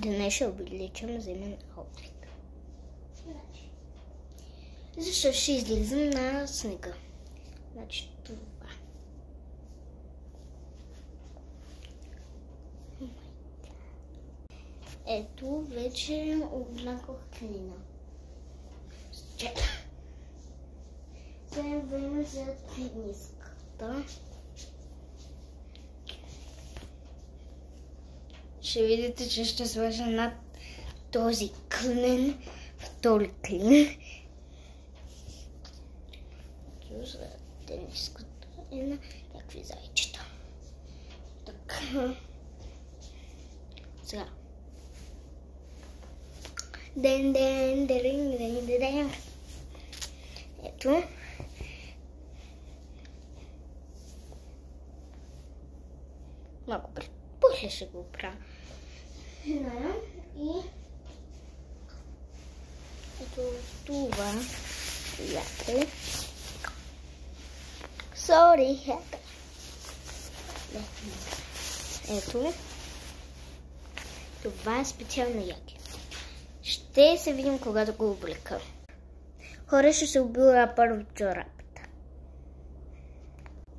Днес ще обличам зимен облик. Защо ще излизам на снега? Значи това. Ето, вече облякох клина. Сега е време за тениската. Ще видите, че ще сложа над този клин втори клин. За тениската и на някакви зайчета. Така. Сега. Ден. Ето. Малко после ще го правя. И ето това. Приятели. Сори. Ето. Това е специално яки. Ще се видим, когато го облека. Хора, ще се обира първо чорапата.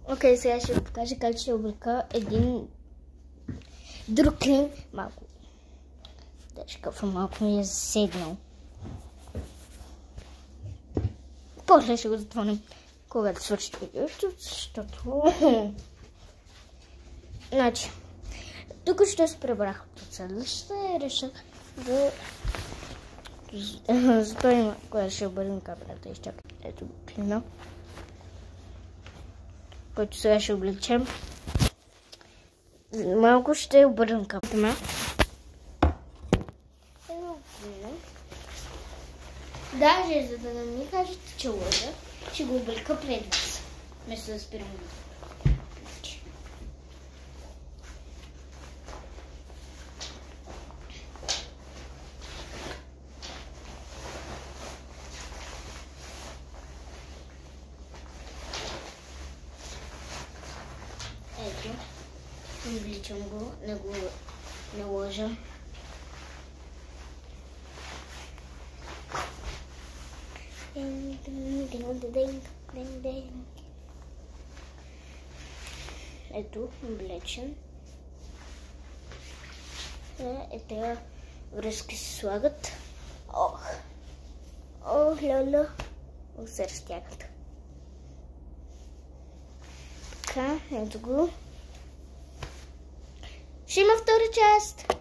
Окей, сега ще ви покажа как ще облека един друг клин. Малко. Шкафа малко ми е заседнал. После ще го затворим, когато свърши видеото, защото... Значи, тук ще се пребрах от съдъща и реших да... Затворим, когато ще обърнем камерата и изчакам. Ето клина, който сега ще облечем. Малко ще обърнем камерата. Даже за да не ми кажете, че лъжа, ще го облека пред вас. Вместо да спирам видео. Ето, обличам го, не лъжа. Ето, облечен. Ето, връзки се слагат. Ох, леле, се разтягат. Така, ето го. Ще има втора част.